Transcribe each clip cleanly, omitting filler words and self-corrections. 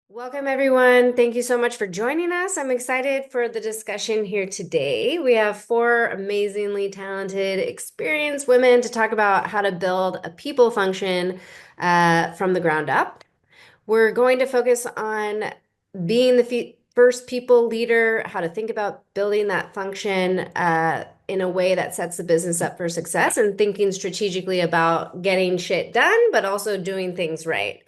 Welcome, everyone. Thank you so much for joining us. I'm excited for the discussion here today. We have four amazingly talented, experienced women to talk about how to build a people function from the ground up. We're going to focus on being the first people leader, how to think about building that function in a way that sets the business up for success, and thinking strategically about getting shit done, but also doing things right.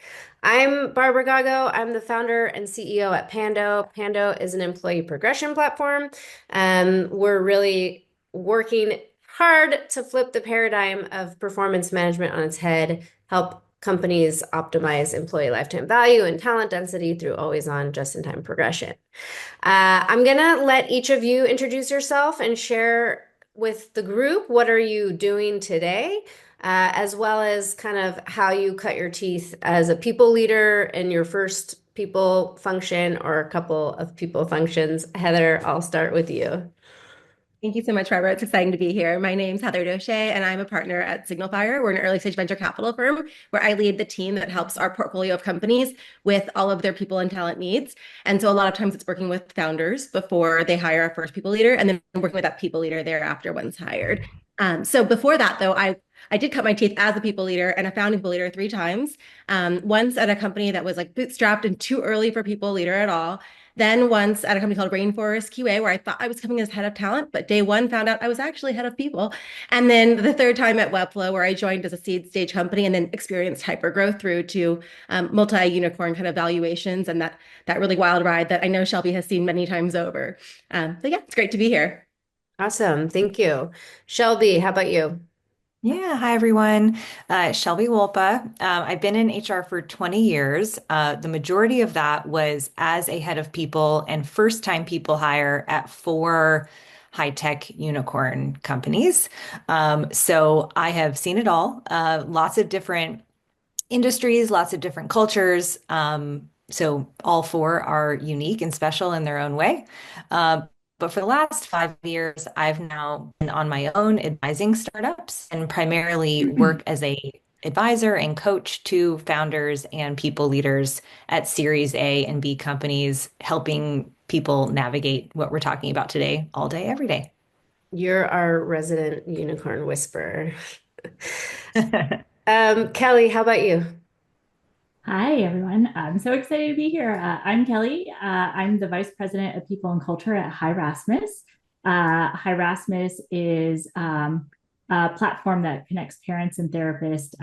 I'm Barbara Gago. I'm the founder and CEO at Pando. Pando is an employee progression platform. We're really working hard to flip the paradigm of performance management on its head, help companies optimize employee lifetime value and talent density through always-on, just-in-time progression. I'm gonna let each of you introduce yourself and share with the group what are you doing today, as well as kind of how you cut your teeth as a people leader in your first people function or a couple of people functions. Heather, I'll start with you. Thank you so much, Barbara. It's exciting to be here. My name's Heather Doshay, and I'm a partner at Signalfire. We're an early stage venture capital firm where I lead the team that helps our portfolio of companies with all of their people and talent needs. And so a lot of times it's working with founders before they hire our first people leader, and then working with that people leader thereafter once hired. So before that, though, I did cut my teeth as a people leader and a founding people leader three times. Once at a company that was like bootstrapped and too early for people leader at all. Then once at a company called Rainforest QA, where I thought I was coming as head of talent, but day one found out I was actually head of people. And then the third time at Webflow, where I joined as a seed stage company and then experienced hypergrowth through to multi-unicorn kind of valuations and that really wild ride that I know Shelby has seen many times over. So yeah, it's great to be here. Awesome. Thank you. Shelby, how about you? Yeah, hi everyone. Shelby Wolpa. I've been in HR for 20 years. The majority of that was as a head of people and first time people hire at four high-tech unicorn companies. So I have seen it all, lots of different industries, lots of different cultures. So all four are unique and special in their own way. But for the last 5 years, I've now been on my own advising startups and primarily work as a advisor and coach to founders and people leaders at Series A and B companies, helping people navigate what we're talking about today, all day, every day. You're our resident unicorn whisperer. Kelly, how about you? Hi, everyone. I'm so excited to be here. I'm Kelly. I'm the Vice President of People and Culture at High Rasmus. High Rasmus is a platform that connects parents and therapists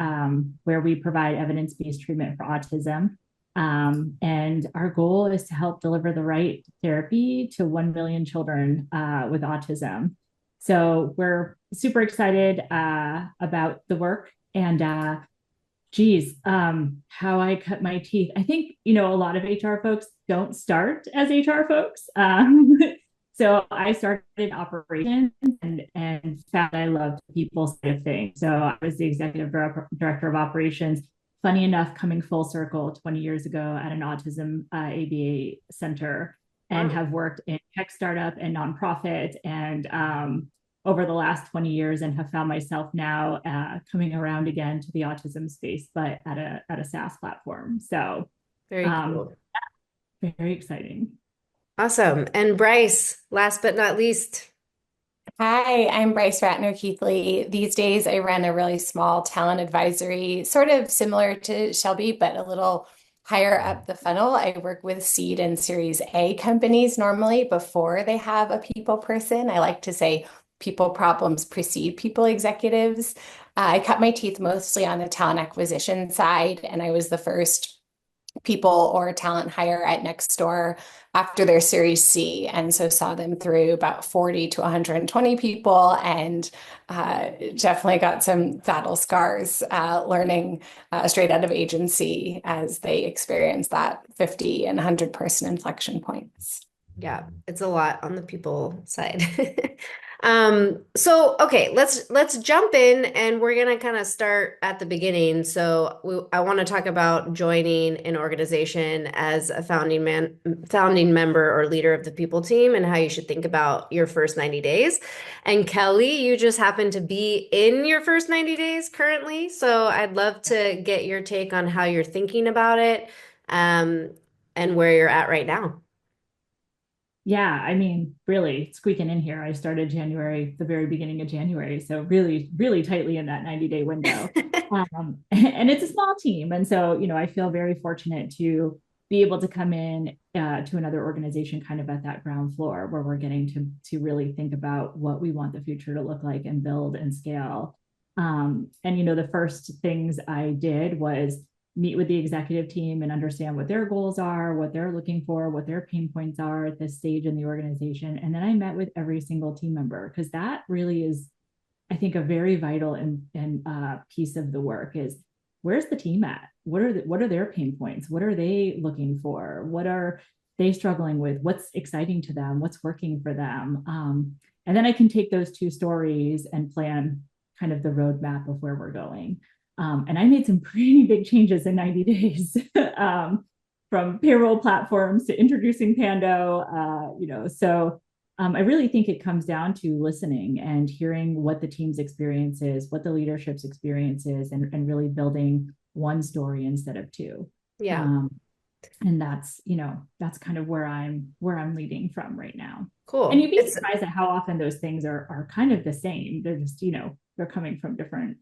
where we provide evidence-based treatment for autism. And our goal is to help deliver the right therapy to 1 million children with autism. So we're super excited about the work and geez, how I cut my teeth. I think, a lot of HR folks don't start as HR folks. So I started in operations and found I loved the people side of things. So I was the executive director of operations. Funny enough, coming full circle 20 years ago at an autism ABA center and Wow. have worked in tech startup and nonprofit and over the last 20 years and have found myself now coming around again to the autism space, but at a SaaS platform. So Very um, cool. very exciting. Awesome. And Bryce, last but not least. Hi, I'm Bryce Ratner Keithley. These days, I run a really small talent advisory, sort of similar to Shelby, but a little higher up the funnel. I work with seed and Series A companies normally before they have a people person. I like to say people problems precede people executives. I cut my teeth mostly on the talent acquisition side, and I was the first people or talent hire at Nextdoor after their Series C. And so saw them through about 40 to 120 people and definitely got some battle scars learning straight out of agency as they experience that 50 and 100 person inflection points. Yeah, it's a lot on the people side. So okay, let's jump in and we're gonna kind of start at the beginning. I want to talk about joining an organization as a founding member or leader of the people team and how you should think about your first 90 days. And Kelly, you just happen to be in your first 90 days currently, so I'd love to get your take on how you're thinking about it. Um, and where you're at right now. Yeah, I mean, really squeaking in here. I started January, the very beginning of January. So really, really tightly in that 90-day window. And it's a small team. And so, I feel very fortunate to be able to come in to another organization kind of at that ground floor where we're getting to really think about what we want the future to look like and build and scale. And, the first things I did was meet with the executive team and understand what their goals are, what they're looking for, what their pain points are at this stage in the organization. And then I met with every single team member because that really is, I think, a very vital and piece of the work is where's the team at? What are their pain points? What are they looking for? What are they struggling with? What's exciting to them? What's working for them? And then I can take those two stories and plan kind of the roadmap of where we're going. And I made some pretty big changes in 90 days, from payroll platforms to introducing Pando, so I really think it comes down to listening and hearing what the team's experience is, what the leadership's experience is, and really building one story instead of two. Yeah. And that's kind of where I'm leading from right now. Cool. And you'd be surprised at how often those things are kind of the same. They're just, they're coming from different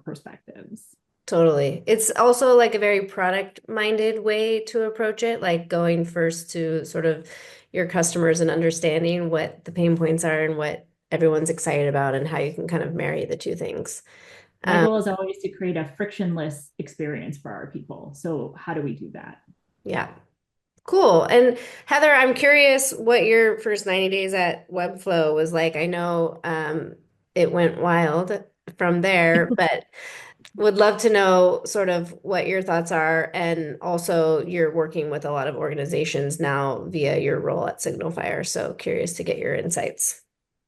perspectives. Totally. It's also like a very product-minded way to approach it, like going first to sort of your customers and understanding what the pain points are and what everyone's excited about and how you can kind of marry the two things. My goal is always to create a frictionless experience for our people. So how do we do that? Yeah. Cool. And Heather, I'm curious what your first 90 days at Webflow was like. I know it went wild from there, but would love to know sort of what your thoughts are. And also, you're working with a lot of organizations now via your role at Signalfire. So curious to get your insights.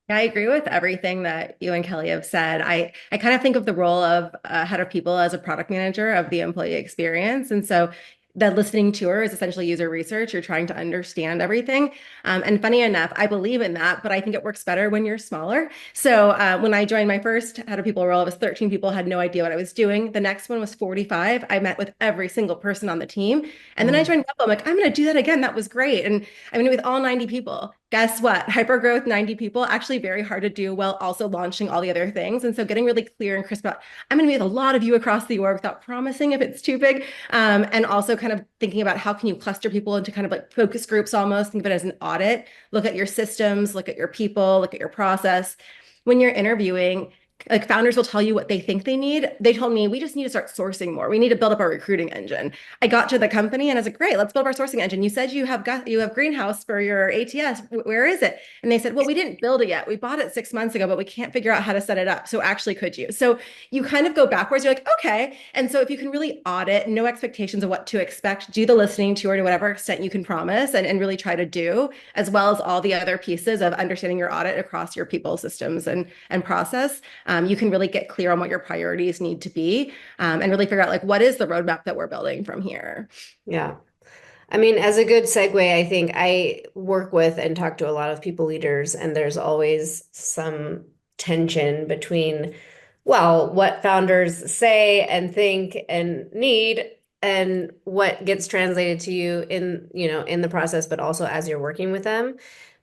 Yeah, I agree with everything that you and Kelly have said. I kind of think of the role of head of people as a product manager of the employee experience. And so the listening tour is essentially user research. You're trying to understand everything. And funny enough, I believe in that, but I think it works better when you're smaller. So when I joined my first head of people role, it was 13 people, had no idea what I was doing. The next one was 45. I met with every single person on the team. And then I joined Webflow. I'm like, I'm going to do that again. That was great. And I mean, with all 90 people. Guess what? Hypergrowth, 90 people, actually very hard to do while also launching all the other things. And so getting really clear and crisp about, I'm going to meet with a lot of you across the org without promising if it's too big. And also kind of thinking about how can you cluster people into kind of like focus groups almost, think of it as an audit, look at your systems, look at your people, look at your process. When you're interviewing, like founders will tell you what they think they need. They told me, we just need to start sourcing more. We need to build up our recruiting engine. I got to the company and I was like, great, let's build our sourcing engine. You said you have Greenhouse for your ATS. Where is it? And they said, well, we didn't build it yet. We bought it 6 months ago, but we can't figure out how to set it up. So actually, could you? So you kind of go backwards. You're like, okay. And so if you can really audit, no expectations of what to expect, do the listening tour to whatever extent you can promise and really try to do, as well as all the other pieces of understanding your audit across your people systems and process. You can really get clear on what your priorities need to be, and really figure out like what is the roadmap that we're building from here. Yeah. I mean, as a good segue, I think I work with and talk to a lot of people leaders, and there's always some tension between, well, what founders say and think and need and what gets translated to you in the process, but also as you're working with them.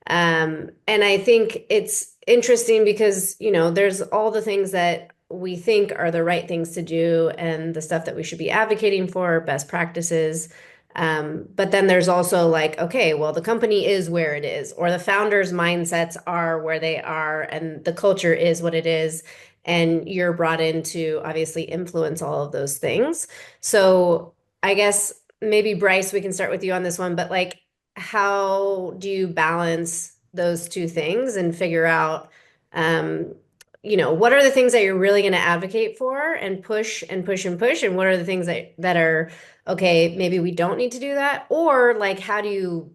And I think it's interesting because, there's all the things that we think are the right things to do and the stuff that we should be advocating for, best practices. But then there's also like, okay, well, the company is where it is, or the founders' mindsets are where they are, and the culture is what it is. And you're brought in to obviously influence all of those things. So I guess maybe Bryce, we can start with you on this one, but like, how do you balance those two things and figure out, what are the things that you're really going to advocate for and push and push and push, and what are the things that are, okay, maybe we don't need to do that, or like, how do you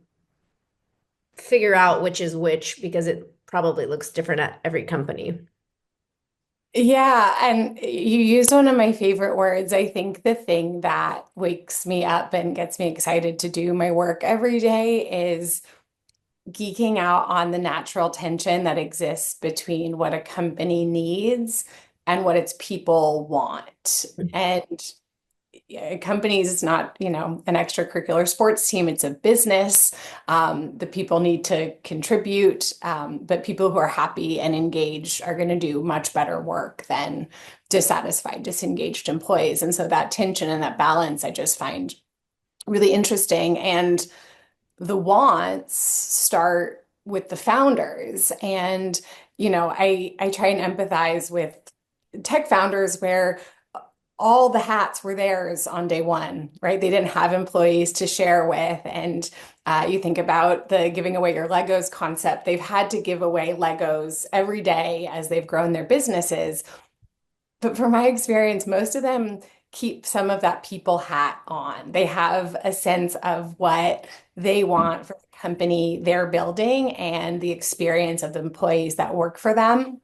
figure out which is which, because it probably looks different at every company. Yeah, and you used one of my favorite words. I think the thing that wakes me up and gets me excited to do my work every day is geeking out on the natural tension that exists between what a company needs and what its people want. And companies is not, an extracurricular sports team, it's a business. The people need to contribute, but people who are happy and engaged are going to do much better work than dissatisfied, disengaged employees. And so that tension and that balance I just find really interesting. And the wants start with the founders. And, I try and empathize with tech founders where all the hats were theirs on day one, right? They didn't have employees to share with. And you think about the giving away your Legos concept. They've had to give away Legos every day as they've grown their businesses. But from my experience, most of them keep some of that people hat on. They have a sense of what they want for the company they're building and the experience of the employees that work for them.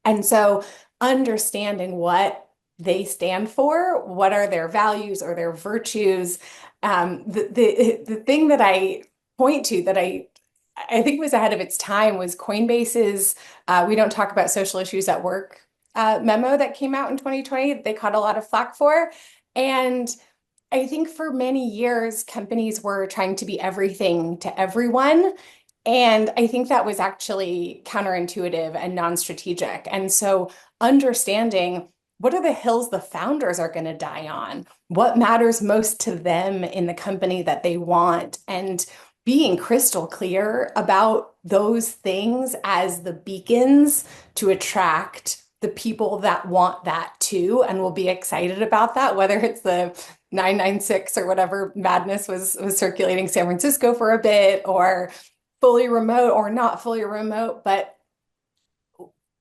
And so understanding what they stand for, what are their values or their virtues. The thing that I point to that I think was ahead of its time was Coinbase's "We Don't Talk About Social Issues at Work" memo that came out in 2020. They caught a lot of flack for. And I think for many years, companies were trying to be everything to everyone. And I think that was actually counterintuitive and non-strategic. And so understanding what are the hills the founders are going to die on? What matters most to them in the company that they want? And being crystal clear about those things as the beacons to attract the people that want that too and will be excited about that, whether it's the 996 or whatever madness was circulating San Francisco for a bit, or fully remote or not fully remote, but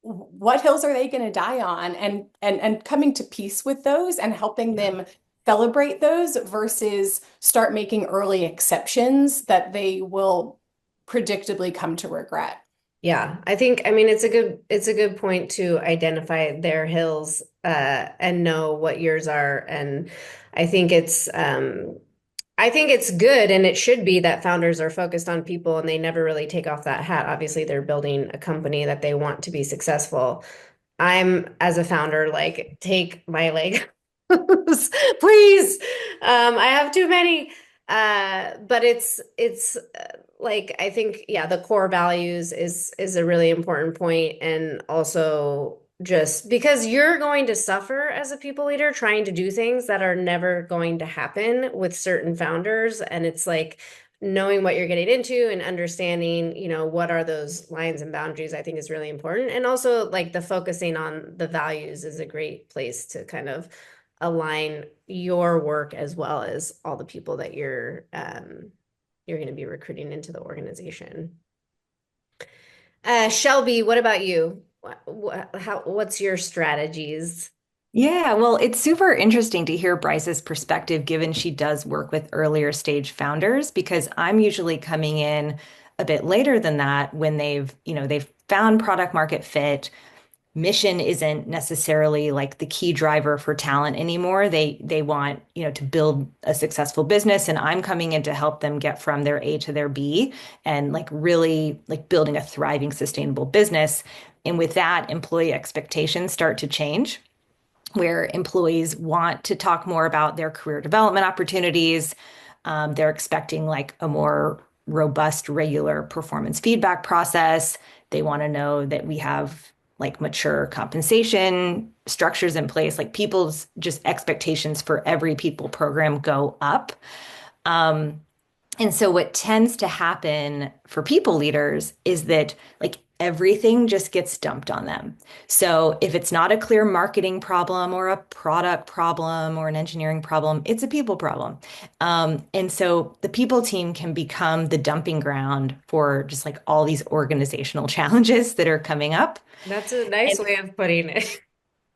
what hills are they going to die on, and coming to peace with those and helping them celebrate those versus start making early exceptions that they will predictably come to regret. Yeah, I mean, it's a good point to identify their hills and know what yours are. And I think it's good, and it should be, that founders are focused on people and they never really take off that hat. Obviously, they're building a company that they want to be successful. I'm, as a founder, like, take my leg, please. I have too many. But like, I think, yeah, the core values is a really important point. And also, just because you're going to suffer as a people leader trying to do things that are never going to happen with certain founders. And it's like, knowing what you're getting into and understanding, what are those lines and boundaries, I think is really important. And also, like, the focusing on the values is a great place to kind of align your work as well as all the people that you're going to be recruiting into the organization. Shelby, what about you? What's your strategies? Yeah, well, it's super interesting to hear Bryce's perspective, given she does work with earlier stage founders, because I'm usually coming in a bit later than that when they've found product market fit. Mission isn't necessarily like the key driver for talent anymore. They want, to build a successful business, and I'm coming in to help them get from their A to their B and like really like building a thriving, sustainable business. And with that, employee expectations start to change, where employees want to talk more about their career development opportunities. They're expecting like a more robust, regular performance feedback process. They want to know that we have like mature compensation structures in place. Like, people's just expectations for every people program go up. And so what tends to happen for people leaders is that like everything just gets dumped on them. So if it's not a clear marketing problem or a product problem or an engineering problem, it's a people problem. And so the people team can become the dumping ground for just like all these organizational challenges that are coming up. That's a nice way of putting it.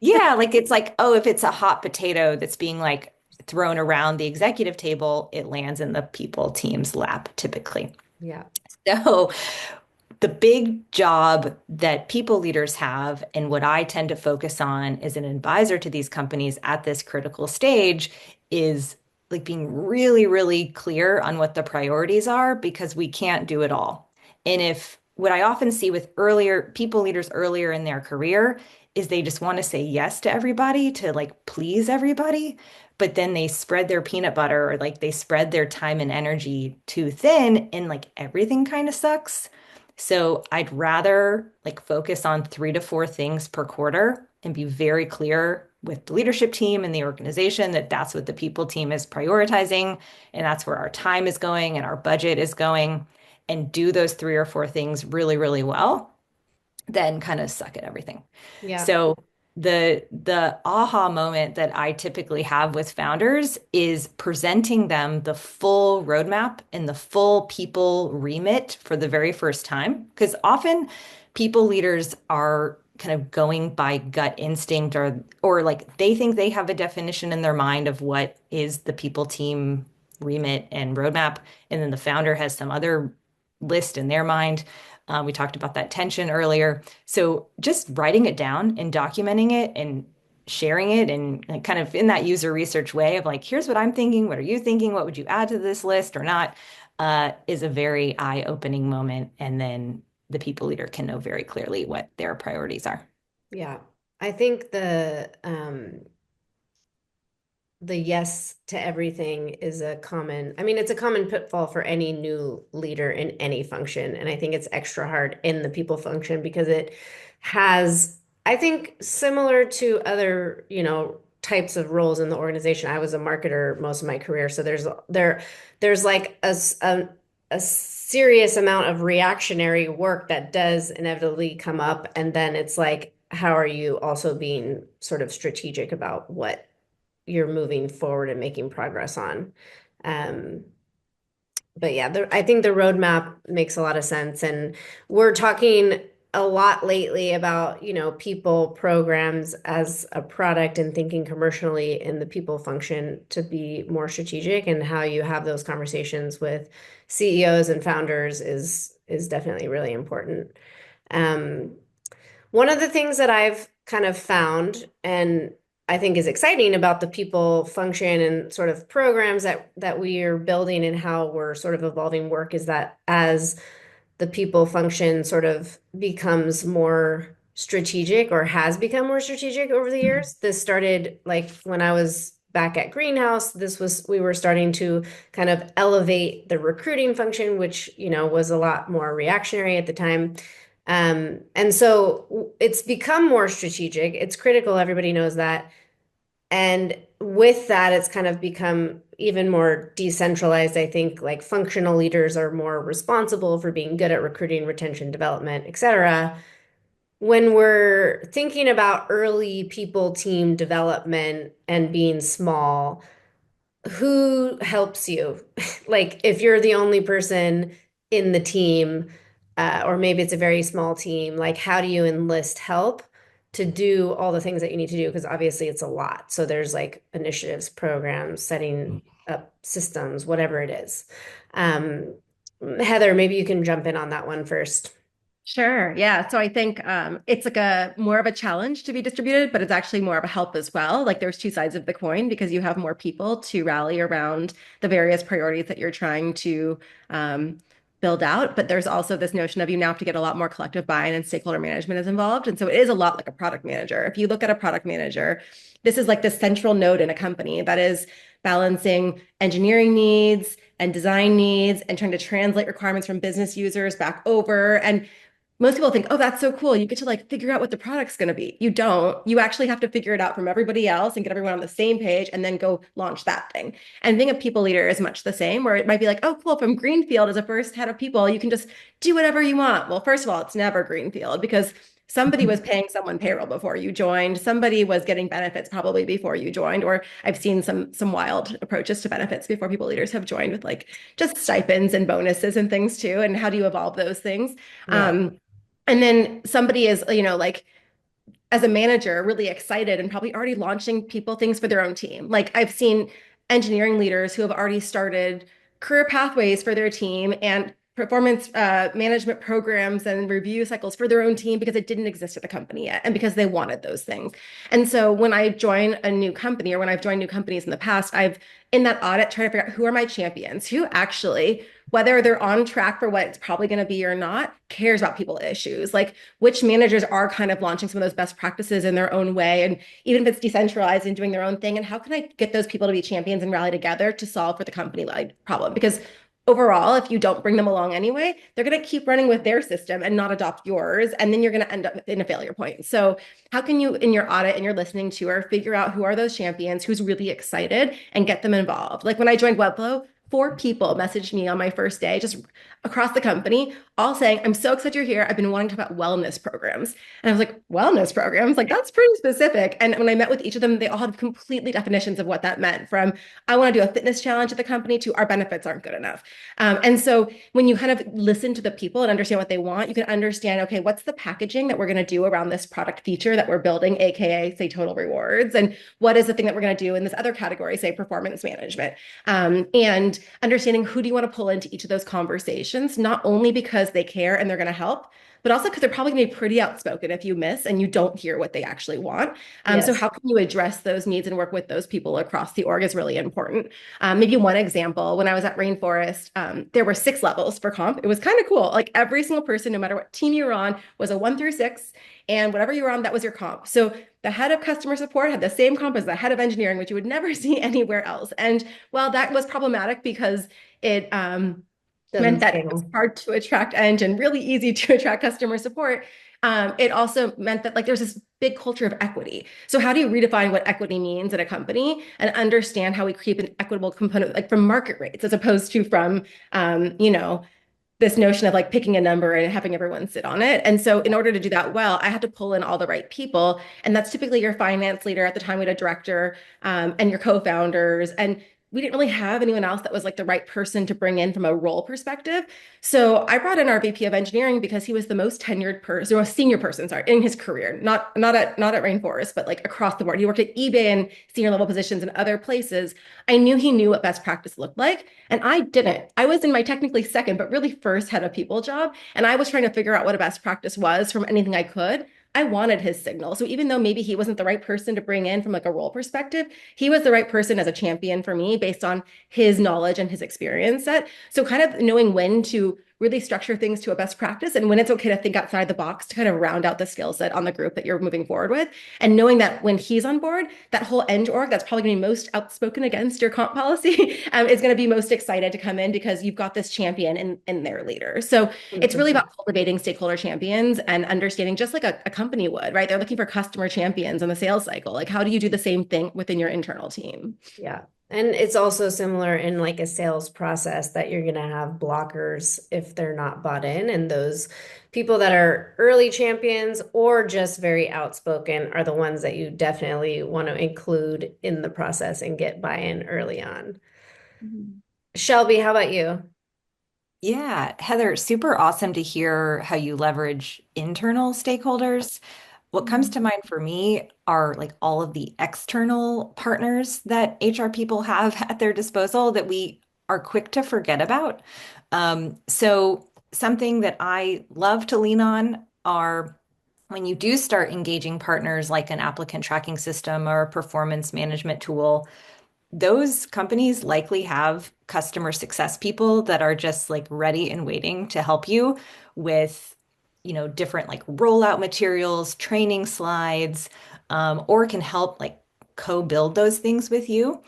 Yeah, like it's like, oh, if it's a hot potato that's being like thrown around the executive table, it lands in the people team's lap typically. Yeah. So the big job that people leaders have, and what I tend to focus on as an advisor to these companies at this critical stage, is like being really, really clear on what the priorities are, because we can't do it all. And if what I often see with earlier people leaders earlier in their career is they just want to say yes to everybody to like please everybody. but then they spread their peanut butter or like they spread their time and energy too thin and like everything kind of sucks. So I'd rather like focus on 3 to 4 things per quarter and be very clear with the leadership team and the organization that that's what the people team is prioritizing and that's where our time is going and our budget is going and do those 3 or 4 things really, really well, then kind of suck at everything. Yeah. So the aha moment that I typically have with founders is presenting them the full roadmap and the full people remit for the very first time. Because often people leaders are kind of going by gut instinct or like they think they have a definition in their mind of what is the people team remit and roadmap, and then the founder has some other list in their mind. We talked about that tension earlier. So just writing it down and documenting it and sharing it and kind of in that user research way of like, here's what I'm thinking. What are you thinking? What would you add to this list or not? Is a very eye-opening moment. And then the people leader can know very clearly what their priorities are. Yeah. I think the yes to everything is it's a common pitfall for any new leader in any function. And I think it's extra hard in the people function because it has, I think, similar to other, types of roles in the organization. I was a marketer most of my career. So there's like a serious amount of reactionary work that does inevitably come up. And then it's like, how are you also being sort of strategic about what you're moving forward and making progress on. But yeah, I think the roadmap makes a lot of sense. And we're talking a lot lately about, people programs as a product and thinking commercially in the people function to be more strategic, and how you have those conversations with CEOs and founders is definitely really important. One of the things that I've kind of found and I think is exciting about the people function and sort of programs that we are building and how we're sort of evolving work is that as the people function sort of becomes more strategic or has become more strategic over the years. This started like when I was back at Greenhouse. We were starting to kind of elevate the recruiting function, which, was a lot more reactionary at the time. And so it's become more strategic. It's critical. Everybody knows that. And with that, it's kind of become even more decentralized. I think like functional leaders are more responsible for being good at recruiting, retention, development, et cetera. When we're thinking about early people team development and being small, who helps you? Like if you're the only person in the team, or maybe it's a very small team, like how do you enlist help to do all the things that you need to do? Because obviously it's a lot. So there's like initiatives, programs, setting up systems, whatever it is. Heather, maybe you can jump in on that one first. Sure. Yeah. So I think it's like a more of a challenge to be distributed, but it's actually more of a help as well. Like there's two sides of the coin because you have more people to rally around the various priorities that you're trying to build out. But there's also this notion of you now have to get a lot more collective buy-in and stakeholder management is involved. And so it is a lot like a product manager. If you look at a product manager, this is like the central node in a company that is balancing engineering needs and design needs and trying to translate requirements from business users back over. And most people think, oh, that's so cool. You get to like figure out what the product's going to be. You don't. You actually have to figure it out from everybody else and get everyone on the same page and then go launch that thing. And being a people leader is much the same, where it might be like, oh, cool. From Greenfield as a first head of people, you can just do whatever you want. Well, first of all, it's never Greenfield because somebody was paying someone payroll before you joined. Somebody was getting benefits probably before you joined. Or I've seen some wild approaches to benefits before people leaders have joined with like just stipends and bonuses and things too. And how do you evolve those things? Yeah. And then somebody is, like as a manager, really excited and probably already launching people things for their own team. Like I've seen engineering leaders who have already started career pathways for their team and performance management programs and review cycles for their own team because it didn't exist at the company yet and because they wanted those things. And so when I join a new company or when I've joined new companies in the past, I've in that audit tried to figure out who are my champions, who actually, whether they're on track for what it's probably going to be or not, cares about people issues. Like which managers are kind of launching some of those best practices in their own way. And even if it's decentralized and doing their own thing, and how can I get those people to be champions and rally together to solve for the company-wide problem? Because overall, if you don't bring them along anyway, they're going to keep running with their system and not adopt yours. And then you're going to end up in a failure point. So how can you, in your audit and you're listening to her, figure out who are those champions, who's really excited and get them involved? Like when I joined Webflow, 4 people messaged me on my first day, just across the company, all saying, I'm so excited you're here. I've been wanting to talk about wellness programs. And I was like, wellness programs? Like, that's pretty specific. And when I met with each of them, they all had completely definitions of what that meant, from I want to do a fitness challenge at the company to our benefits aren't good enough. And so when you kind of listen to the people and understand what they want, you can understand, okay, what's the packaging that we're going to do around this product feature that we're building, AKA, say, total rewards? And what is the thing that we're going to do in this other category, say, performance management? And understanding who do you want to pull into each of those conversations, not only because they care and they're going to help, but also because they're probably going to be pretty outspoken if you miss and you don't hear what they actually want. Yes. So how can you address those needs and work with those people across the org is really important. Maybe one example, when I was at Rainforest, there were 6 levels for comp. It was kind of cool. Like every single person, no matter what team you were on, was a 1 through 6. And whatever you were on, that was your comp. So the head of customer support had the same comp as the head of engineering, which you would never see anywhere else. And well, that was problematic because it meant that it was hard to attract and really easy to attract customer support. It also meant that like there's this big culture of equity. So how do you redefine what equity means at a company and understand how we create an equitable component, like from market rates, as opposed to from, this notion of like picking a number and having everyone sit on it. And so in order to do that well, I had to pull in all the right people. And that's typically your finance leader. At the time, we had a director and your co-founders. And we didn't really have anyone else that was like the right person to bring in from a role perspective. So I brought in our VP of engineering because he was the most tenured person, or most senior person, sorry, in his career, not at Rainforest, but like across the board. He worked at eBay in senior level positions and other places. I knew he knew what best practice looked like, and I didn't. I was in my technically second, but really first head of people job, and I was trying to figure out what a best practice was from anything I could. I wanted his signal. So even though maybe he wasn't the right person to bring in from like a role perspective, he was the right person as a champion for me based on his knowledge and his experience set. So kind of knowing when to really structure things to a best practice and when it's okay to think outside the box to kind of round out the skill set on the group that you're moving forward with. And knowing that when he's on board, that whole end org that's probably going to be most outspoken against your comp policy is going to be most excited to come in because you've got this champion in their leader. So it's really about cultivating stakeholder champions and understanding, just like a company would, right? They're looking for customer champions in the sales cycle. Like, how do you do the same thing within your internal team? Yeah. And it's also similar in like a sales process that you're going to have blockers if they're not bought in. And those people that are early champions or just very outspoken are the ones that you definitely want to include in the process and get buy-in early on. Mm-hmm. Shelby, how about you? Yeah, Heather, super awesome to hear how you leverage internal stakeholders. What comes to mind for me are like all of the external partners that HR people have at their disposal that we are quick to forget about. So something that I love to lean on are when you do start engaging partners like an applicant tracking system or a performance management tool, those companies likely have customer success people that are just like ready and waiting to help you with, different like rollout materials, training slides, or can help like co-build those things with you.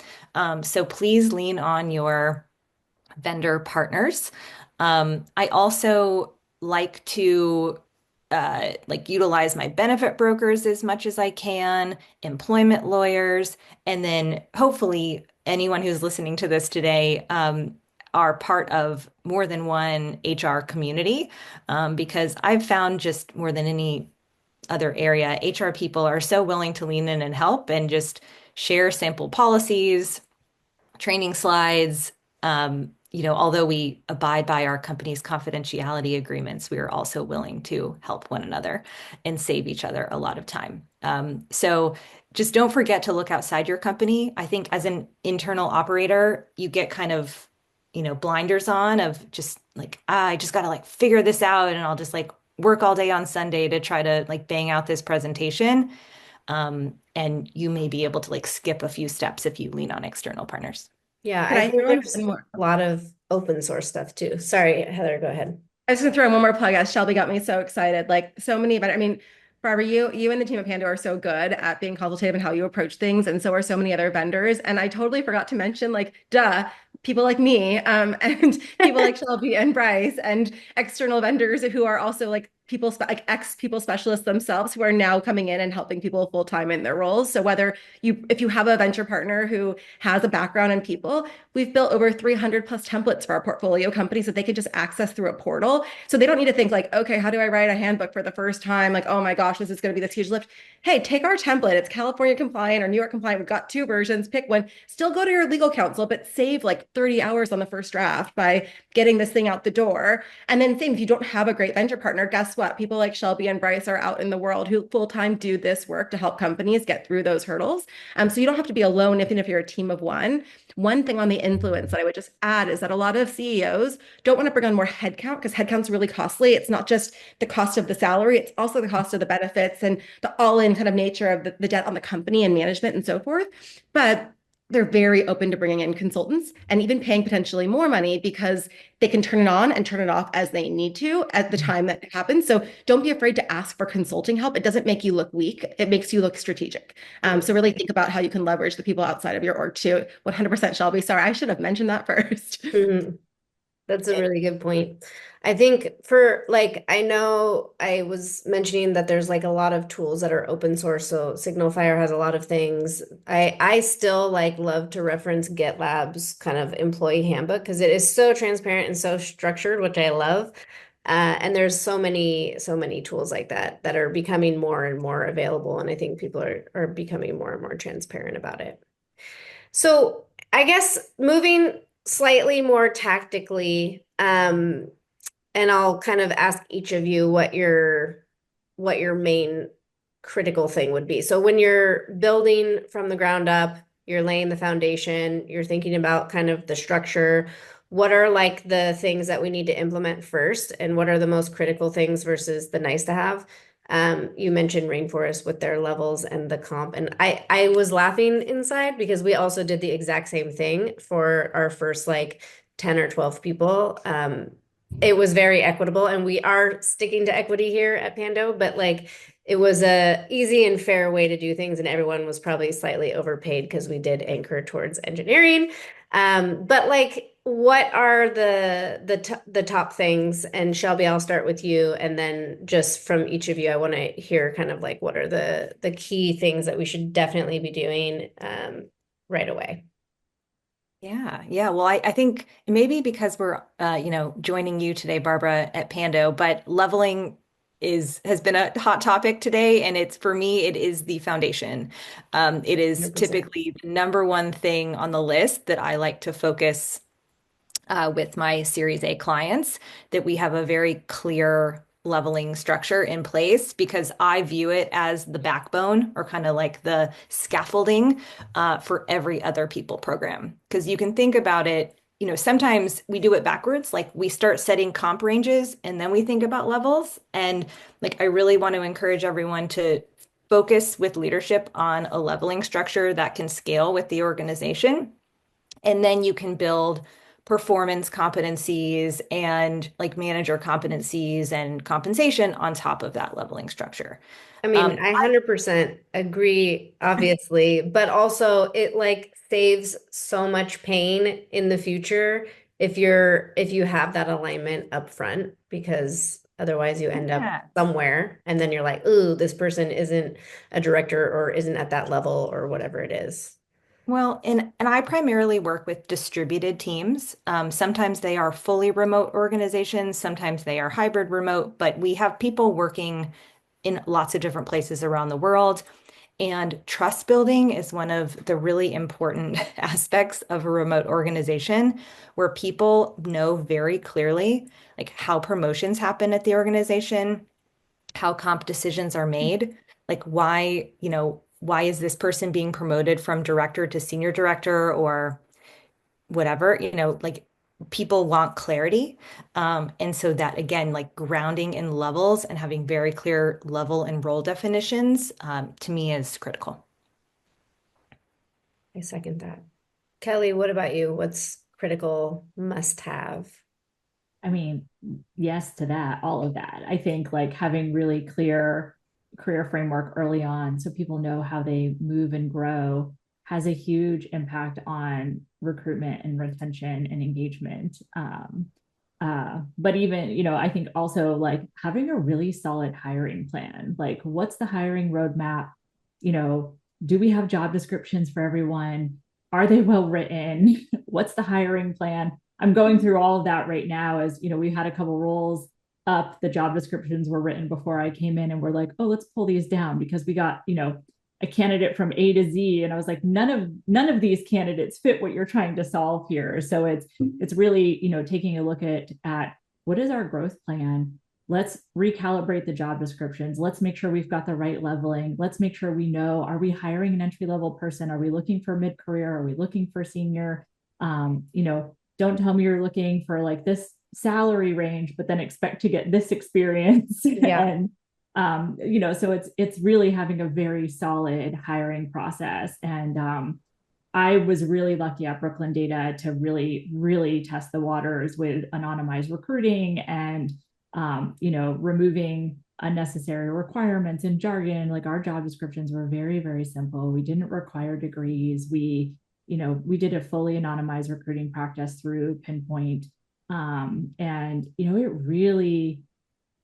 So please lean on your vendor partners. I also like to utilize my benefit brokers as much as I can, employment lawyers, and then hopefully anyone who's listening to this today are part of more than one HR community, because I've found just more than any other area, HR people are so willing to lean in and help and just share sample policies, training slides. Although we abide by our company's confidentiality agreements, we are also willing to help one another and save each other a lot of time. So just don't forget to look outside your company. I think as an internal operator, you get kind of blinders on of just like, I just got to like figure this out and I'll just like work all day on Sunday to try to like bang out this presentation. And you may be able to like skip a few steps if you lean on external partners. Yeah, Could I I think throw in there's one more? a lot of open source stuff too. Sorry, Heather, go ahead. I was gonna throw in one more plug as Shelby got me so excited. Like so many, but I mean, Barbara, you and the team at Pando are so good at being consultative and how you approach things, and so are so many other vendors. And I totally forgot to mention, like, duh, people like me, and people like Shelby and Bryce, and external vendors who are also like like ex people specialists themselves who are now coming in and helping people full time in their roles. So whether if you have a venture partner who has a background in people, we've built over 300 plus templates for our portfolio companies that they can just access through a portal. So they don't need to think like, okay, how do I write a handbook for the first time? Like, oh my gosh, this is going to be this huge lift. Hey, take our template. It's California compliant or New York compliant. We've got two versions. Pick one. Still go to your legal counsel, but save like 30 hours on the first draft by getting this thing out the door. And then same, if you don't have a great venture partner, guess what? People like Shelby and Bryce are out in the world who full-time do this work to help companies get through those hurdles. So you don't have to be alone, even if you're a team of one. One thing on the influence that I would just add is that a lot of CEOs don't want to bring on more headcount because headcount's really costly. It's not just the cost of the salary, it's also the cost of the benefits and the all-in kind of nature of the debt on the company and management and so forth. But they're very open to bringing in consultants and even paying potentially more money because they can turn it on and turn it off as they need to at the time that it happens. So don't be afraid to ask for consulting help. It doesn't make you look weak. It makes you look strategic. So really think about how you can leverage the people outside of your org too. 100% Shelby. Sorry, I should have mentioned that first. Mhm. That's a really good point. I think for like, I know I was mentioning that there's like a lot of tools that are open source. So Signalfire has a lot of things. I still like love to reference GitLab's kind of employee handbook because it is so transparent and so structured, which I love. And there's so many tools like that that are becoming more and more available. And I think people are becoming more and more transparent about it. So I guess moving slightly more tactically, and I'll kind of ask each of you what your main critical thing would be. So when you're building from the ground up, you're laying the foundation, you're thinking about kind of the structure. What are like the things that we need to implement first, and what are the most critical things versus the nice to have? You mentioned Rainforest with their levels and the comp, and I was laughing inside because we also did the exact same thing for our first like 10 or 12 people. It was very equitable, and we are sticking to equity here at Pando, but like it was a easy and fair way to do things, and everyone was probably slightly overpaid because we did anchor towards engineering. But like, what are the top things? And Shelby, I'll start with you, and then just from each of you, I want to hear kind of like what are the key things that we should definitely be doing right away. Yeah. Well, I think maybe because we're, joining you today, Barbara, at Pando, but leveling has been a hot topic today, and it's for me, it is the foundation. It is 100%. typically the number one thing on the list that I like to focus with my Series A clients, that we have a very clear leveling structure in place because I view it as the backbone or kind of like the scaffolding for every other people program. Because you can think about it, sometimes we do it backwards. Like we start setting comp ranges and then we think about levels. And like I really want to encourage everyone to focus with leadership on a leveling structure that can scale with the organization. And then you can build performance competencies and like manager competencies and compensation on top of that leveling structure. I mean, I 100% agree, obviously, but also it like saves so much pain in the future if you have that alignment up front, because otherwise you end up Yeah. somewhere and then you're like, ooh, this person isn't a director or isn't at that level or whatever it is. Well, and I primarily work with distributed teams. Sometimes they are fully remote organizations, sometimes they are hybrid remote, but we have people working in lots of different places around the world. And trust building is one of the really important aspects of a remote organization where people know very clearly like how promotions happen at the organization, how comp decisions are made, like why is this person being promoted from director to senior director or whatever, like people want clarity. And so that, again, like grounding in levels and having very clear level and role definitions, to me is critical. I second that. Kelli, what about you? What's critical must have? I mean, yes to that, all of that. I think like having really clear career framework early on so people know how they move and grow has a huge impact on recruitment and retention and engagement. But even, I think also like having a really solid hiring plan, like what's the hiring roadmap? You know, do we have job descriptions for everyone? Are they well written? What's the hiring plan? I'm going through all of that right now as, we had a couple roles up. The job descriptions were written before I came in and we're like, oh, let's pull these down because we got, a candidate from A to Z. And I was like, none of these candidates fit what you're trying to solve here. So it's really, taking a look at what is our growth plan? Let's recalibrate the job descriptions. Let's make sure we've got the right leveling. Let's make sure we know, are we hiring an entry level person? Are we looking for mid-career? Are we looking for senior? Don't tell me you're looking for like this salary range, but then expect to get this experience. Yeah. And so it's really having a very solid hiring process. And I was really lucky at Brooklyn Data to really, really test the waters with anonymized recruiting and removing unnecessary requirements and jargon. Like our job descriptions were very, very simple. We didn't require degrees. We did a fully anonymized recruiting practice through Pinpoint. And it really,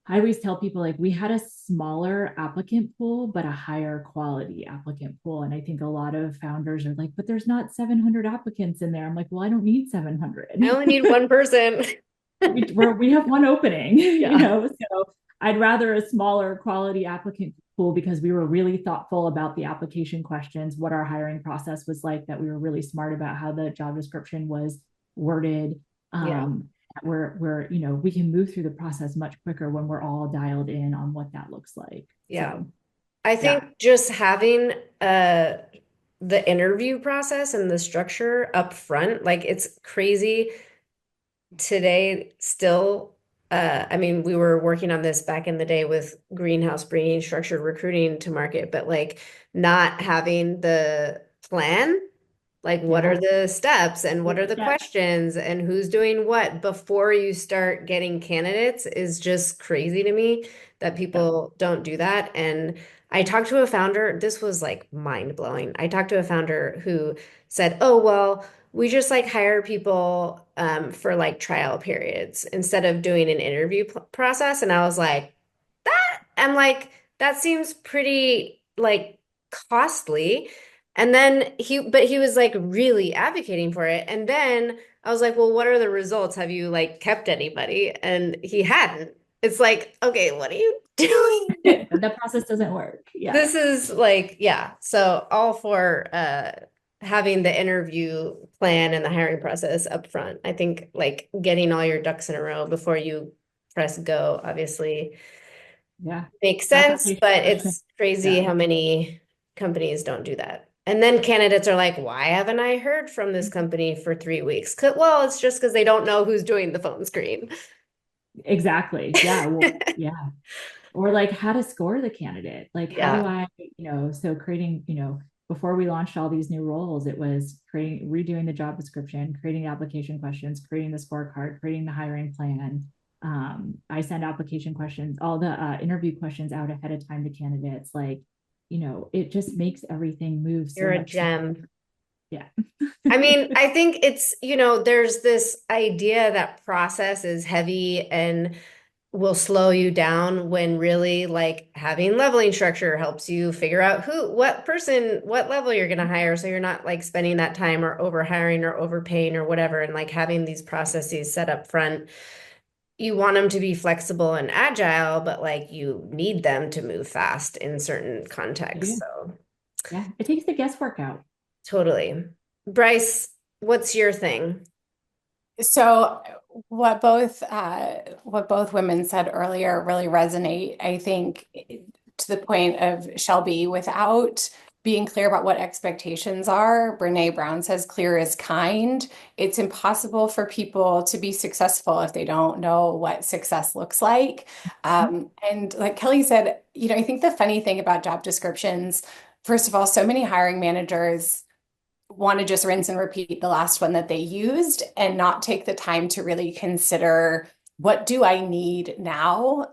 I always tell people like we had a smaller applicant pool, but a higher quality applicant pool. And I think a lot of founders are like, but there's not 700 applicants in there. I'm like, well, I don't need 700. I only need one person. we have one opening, Yeah. so I'd rather a smaller quality applicant pool because we were really thoughtful about the application questions, what our hiring process was like, that we were really smart about how the job description was worded. Yeah. We're we can move through the process much quicker when we're all dialed in on what that looks like. Yeah. So, I think just having the interview process and the structure up front, like it's crazy today still. I mean, we were working on this back in the day with Greenhouse bringing structured recruiting to market, but like not having the plan, like what are the steps and what are the questions and who's doing what before you start getting candidates is just crazy to me that people don't do that. And I talked to a founder, this was like mind blowing. I talked to a founder who said, oh, well, we just like hire people for like trial periods instead of doing an interview process. And I was like, I'm like, that seems pretty like costly. And then but he was like really advocating for it. And then I was like, well, what are the results? Have you like kept anybody? And he hadn't. It's like, okay, what are you doing? The process doesn't work. Yeah. This is like, yeah. So all for having the interview plan and the hiring process up front. I think like getting all your ducks in a row before you press go, obviously makes sense, but it's crazy how many companies don't do that. And then candidates are like, why haven't I heard from this company for 3 weeks? Well, it's just because they don't know who's doing the phone screen. Exactly. Yeah. Well, yeah. Or like how to score the candidate. Like how do I, so creating, before we launched all these new roles, it was redoing the job description, creating application questions, creating the scorecard, creating the hiring plan. I send application questions, all the interview questions out ahead of time to candidates. Like, it just makes everything move so You're a much gem. smoother. Yeah. I mean, I think it's, there's this idea that process is heavy and will slow you down when really like having leveling structure helps you figure out what level you're going to hire. So you're not like spending that time or over hiring or overpaying or whatever. And like having these processes set up front, you want them to be flexible and agile, but like you need them to move fast in certain contexts. So yeah, it takes the guesswork out. Totally. Bryce, what's your thing? So what both women said earlier really resonate, I think, to the point of Shelby, without being clear about what expectations are. Brene Brown says clear is kind. It's impossible for people to be successful if they don't know what success looks like. And like Kelly said, I think the funny thing about job descriptions, first of all, so many hiring managers want to just rinse and repeat the last one that they used and not take the time to really consider what do I need now?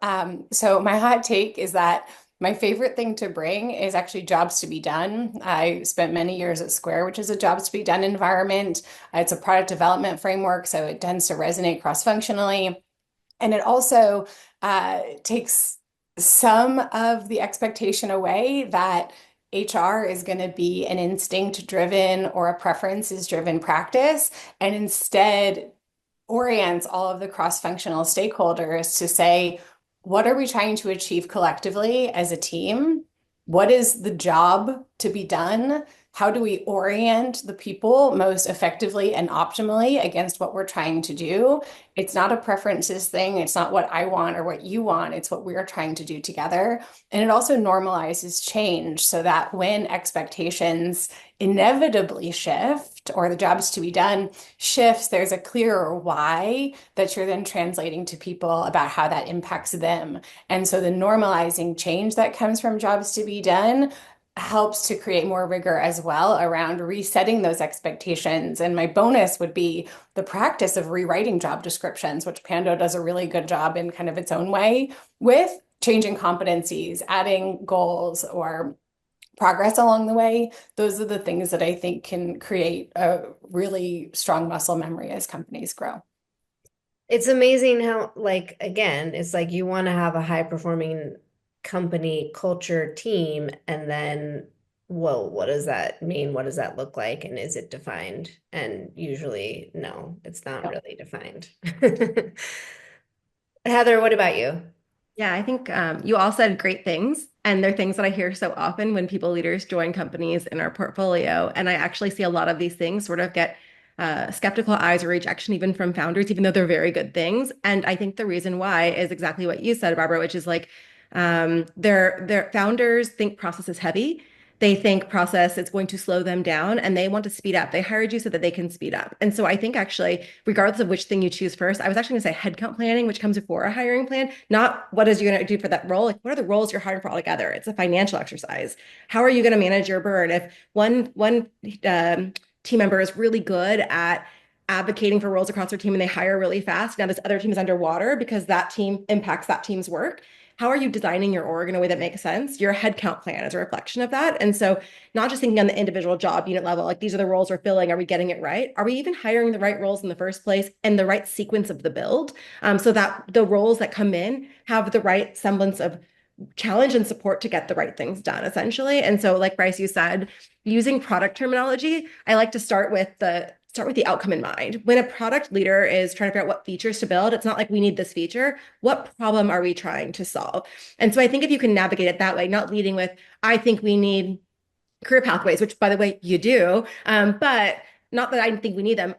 So my hot take is that my favorite thing to bring is actually jobs to be done. I spent many years at Square, which is a jobs to be done environment. It's a product development framework, so it tends to resonate cross-functionally. And it also takes some of the expectation away that HR is going to be an instinct driven or a preferences driven practice, and instead orients all of the cross-functional stakeholders to say, what are we trying to achieve collectively as a team? What is the job to be done? How do we orient the people most effectively and optimally against what we're trying to do? It's not a preferences thing. It's not what I want or what you want. It's what we're trying to do together. And it also normalizes change so that when expectations inevitably shift or the jobs to be done shifts, there's a clearer why that you're then translating to people about how that impacts them. And so the normalizing change that comes from jobs to be done helps to create more rigor as well around resetting those expectations. And my bonus would be the practice of rewriting job descriptions, which Pando does a really good job in kind of its own way with changing competencies, adding goals or progress along the way. Those are the things that I think can create a really strong muscle memory as companies grow. It's amazing how, like, again, it's like you want to have a high performing company culture team, and then, well, what does that mean? What does that look like? And is it defined? And usually, no, it's not really defined. Heather, what about you? Yeah, I think you all said great things, and they're things that I hear so often when people leaders join companies in our portfolio. And I actually see a lot of these things sort of get skeptical eyes or rejection even from founders, even though they're very good things. And I think the reason why is exactly what you said, Barbara, which is like their founders think process is heavy. They think process is going to slow them down and they want to speed up. They hired you so that they can speed up. And so I think actually, regardless of which thing you choose first, I was actually going to say headcount planning, which comes before a hiring plan, not what is you going to do for that role. Like, what are the roles you're hiring for altogether? It's a financial exercise. How are you going to manage your burn? If one team member is really good at advocating for roles across their team and they hire really fast, now this other team is underwater because that team impacts that team's work. How are you designing your org in a way that makes sense? Your headcount plan is a reflection of that. And so not just thinking on the individual job unit level, like these are the roles we're filling. Are we getting it right? Are we even hiring the right roles in the first place and the right sequence of the build so that the roles that come in have the right semblance of challenge and support to get the right things done, essentially. And so, like Bryce, you said, using product terminology, I like to start with the outcome in mind. When a product leader is trying to figure out what features to build, it's not like we need this feature. What problem are we trying to solve? And so I think if you can navigate it that way, not leading with, I think we need career pathways, which by the way, you do, but not that I think we need them.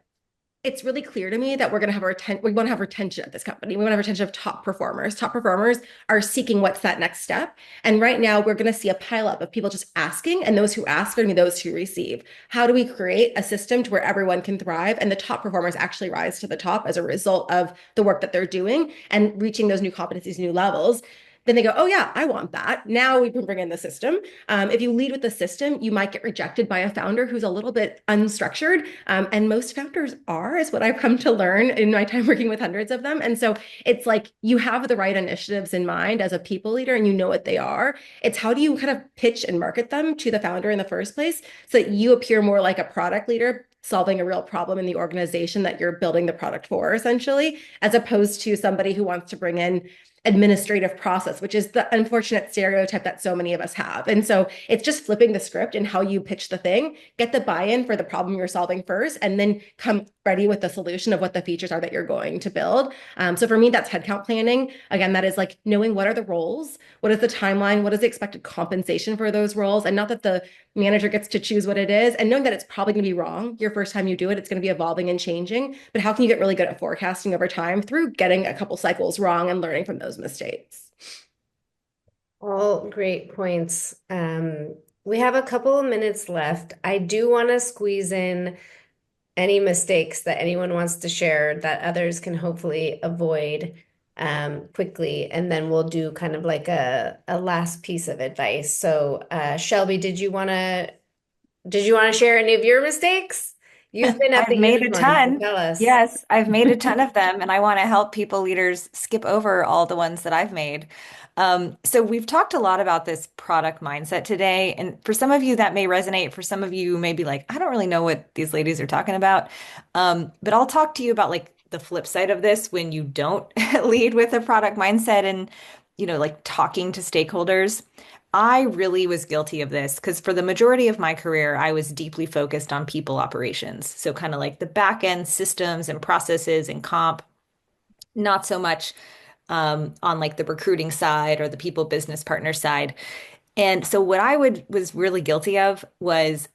It's really clear to me that we're going to have we want to have retention at this company. We want to have retention of top performers. Top performers are seeking what's that next step. And right now we're going to see a pileup of people just asking, and those who ask are going to be those who receive. How do we create a system to where everyone can thrive and the top performers actually rise to the top as a result of the work that they're doing and reaching those new competencies, new levels? Then they go, oh yeah, I want that. Now we can bring in the system. If you lead with the system, you might get rejected by a founder who's a little bit unstructured. And most founders are, is what I've come to learn in my time working with hundreds of them. And so it's like you have the right initiatives in mind as a people leader and you know what they are. It's how do you kind of pitch and market them to the founder in the first place so that you appear more like a product leader solving a real problem in the organization that you're building the product for, essentially, as opposed to somebody who wants to bring in administrative process, which is the unfortunate stereotype that so many of us have. And so it's just flipping the script and how you pitch the thing, get the buy-in for the problem you're solving first, and then come ready with the solution of what the features are that you're going to build. So for me, that's headcount planning. Again, that is like knowing what are the roles, what is the timeline, what is the expected compensation for those roles, and not that the manager gets to choose what it is, and knowing that it's probably going to be wrong your first time you do it. It's going to be evolving and changing, but how can you get really good at forecasting over time through getting a couple cycles wrong and learning from those mistakes? All great points. we have a couple of minutes left. I do want to squeeze in any mistakes that anyone wants to share that others can hopefully avoid quickly. And then we'll do kind of like a last piece of advice. So Shelby, did you want to share any of your mistakes? You've been at I've the made a unicorn, so ton. tell us. Yes, I've made a ton of them, and I want to help people leaders skip over all the ones that I've made. So we've talked a lot about this product mindset today, and for some of you that may resonate. For some of you may be like, I don't really know what these ladies are talking about. But I'll talk to you about like the flip side of this when you don't lead with a product mindset and, like talking to stakeholders. I really was guilty of this because for the majority of my career, I was deeply focused on people operations. So, kind of like the back end systems and processes and comp, not so much on like the recruiting side or the people business partner side. And so, what I was really guilty of was,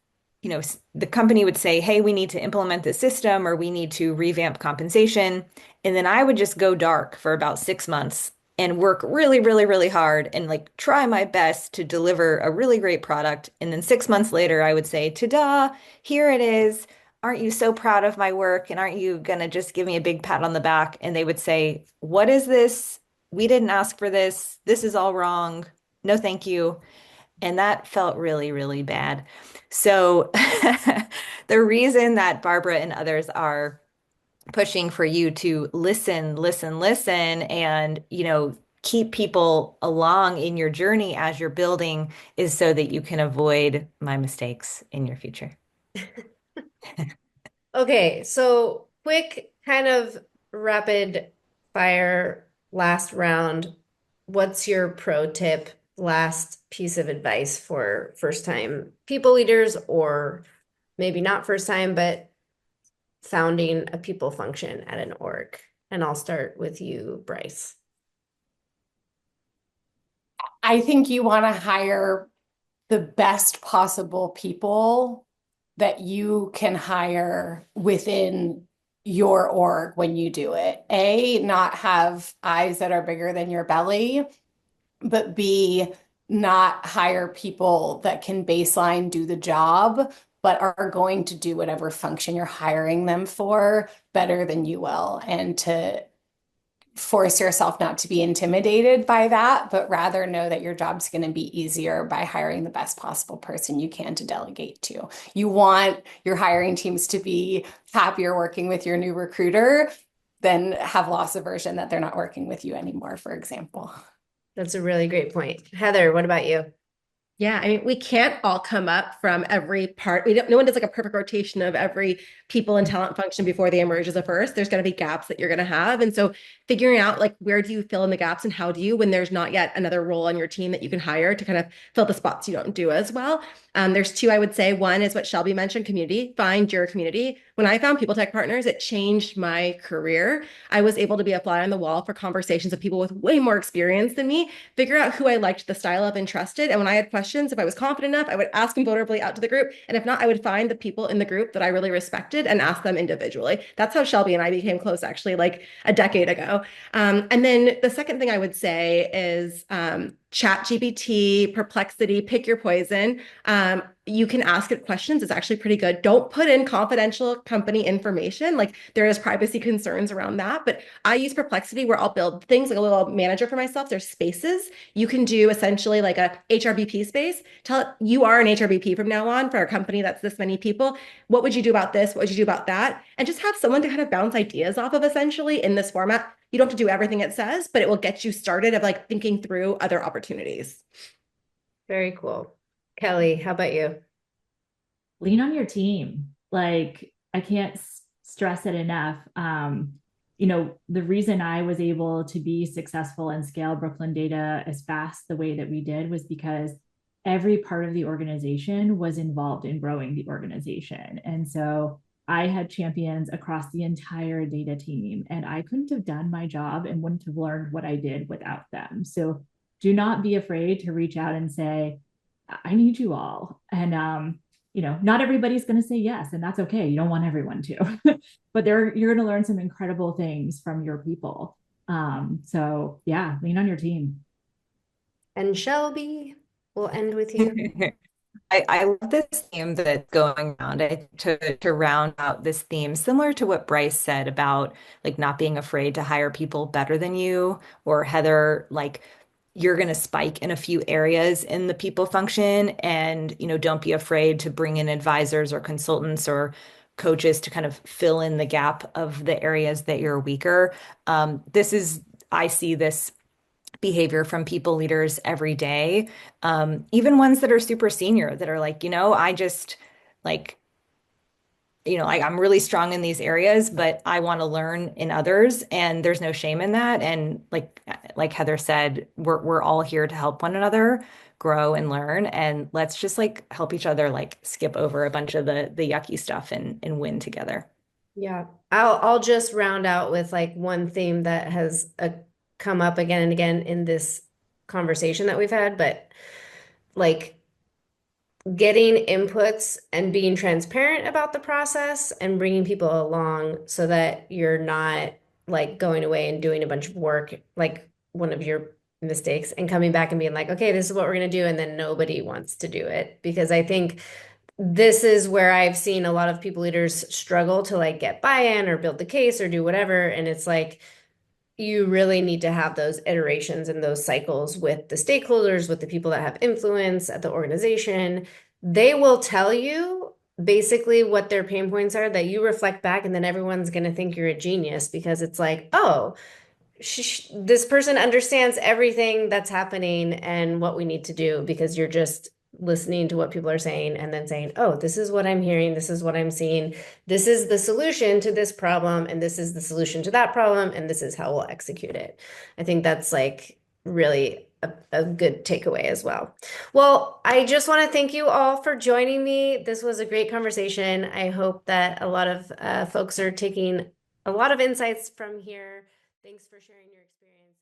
the company would say, "Hey, we need to implement this system or we need to revamp compensation." And then I would just go dark for about 6 months and work really, really, really hard and like try my best to deliver a really great product. And then 6 months later, I would say, "Ta-da, here it is. Aren't you so proud of my work? And aren't you gonna just give me a big pat on the back?" And they would say, "What is this? We didn't ask for this. This is all wrong. No, thank you." And that felt really, really bad. So the reason that Barbara and others are pushing for you to listen, listen, listen, and, keep people along in your journey as you're building is so that you can avoid my mistakes in your future. Okay, so quick kind of rapid fire last round. What's your pro tip, last piece of advice for first time people leaders, or maybe not first time, but founding a people function at an org? And I'll start with you, Bryce. I think you want to hire the best possible people that you can hire within your org when you do it. A, not have eyes that are bigger than your belly, but B, not hire people that can baseline do the job, but are going to do whatever function you're hiring them for better than you will. And to force yourself not to be intimidated by that, but rather know that your job's going to be easier by hiring the best possible person you can to delegate to. You want your hiring teams to be happier working with your new recruiter than have loss aversion that they're not working with you anymore, for example. That's a really great point. Heather, what about you? Yeah, I mean, we can't all come up from every part. No one does like a perfect rotation of every people and talent function before they emerge as a first. There's going to be gaps that you're going to have. And so figuring out like where do you fill in the gaps and how do you when there's not yet another role on your team that you can hire to kind of fill the spots you don't do as well. There's two, I would say. One is what Shelby mentioned, community. Find your community. When I found People Tech Partners, it changed my career. I was able to be a fly on the wall for conversations with people with way more experience than me, figure out who I liked the style of and trusted. And when I had questions, if I was confident enough, I would ask them vulnerably out to the group. And if not, I would find the people in the group that I really respected and ask them individually. That's how Shelby and I became close, actually, like a decade ago. And then the second thing I would say is ChatGPT, Perplexity, pick your poison. You can ask it questions. It's actually pretty good. Don't put in confidential company information. Like there is privacy concerns around that. But I use Perplexity where I'll build things like a little manager for myself. There's spaces. You can do essentially like a HRBP space. Tell it you are an HRBP from now on for a company that's this many people. What would you do about this? What would you do about that? And just have someone to kind of bounce ideas off of essentially in this format. You don't have to do everything it says, but it will get you started of like thinking through other opportunities. Very cool. Kelli, how about you? Lean on your team. Like I can't stress it enough. The reason I was able to be successful and scale Brooklyn Data as fast the way that we did was because every part of the organization was involved in growing the organization. And so I had champions across the entire data team, and I couldn't have done my job and wouldn't have learned what I did without them. So do not be afraid to reach out and say, I need you all. And, not everybody's going to say yes, and that's okay. You don't want everyone to, but you're going to learn some incredible things from your people. So yeah, lean on your team. And Shelby, we'll end with you. I love this theme that's going around. To round out this theme, similar to what Bryce said about like not being afraid to hire people better than you, or Heather, like you're going to spike in a few areas in the people function, and don't be afraid to bring in advisors or consultants or coaches to kind of fill in the gap of the areas that you're weaker. I see this behavior from people leaders every day, even ones that are super senior that are like, I just like, like I'm really strong in these areas, but I want to learn in others, and there's no shame in that. And like Heather said, we're all here to help one another grow and learn, and let's just like help each other like skip over a bunch of the yucky stuff and win together. Yeah. I'll just round out with like one theme that has come up again and again in this conversation that we've had, but like getting inputs and being transparent about the process and bringing people along so that you're not like going away and doing a bunch of work, like one of your mistakes, and coming back and being like, okay, this is what we're going to do. And then nobody wants to do it. Because I think this is where I've seen a lot of people leaders struggle to like get buy-in or build the case or do whatever. And it's like, you really need to have those iterations and those cycles with the stakeholders, with the people that have influence at the organization. They will tell you basically what their pain points are, that you reflect back, and then everyone's going to think you're a genius because it's like, oh, this person understands everything that's happening and what we need to do, because you're just listening to what people are saying and then saying, oh, this is what I'm hearing, this is what I'm seeing, this is the solution to this problem, and this is the solution to that problem, and this is how we'll execute it. I think that's like really a good takeaway as well. Well, I just want to thank you all for joining me. This was a great conversation. I hope that a lot of folks are taking a lot of insights from here. Thanks for sharing your experience.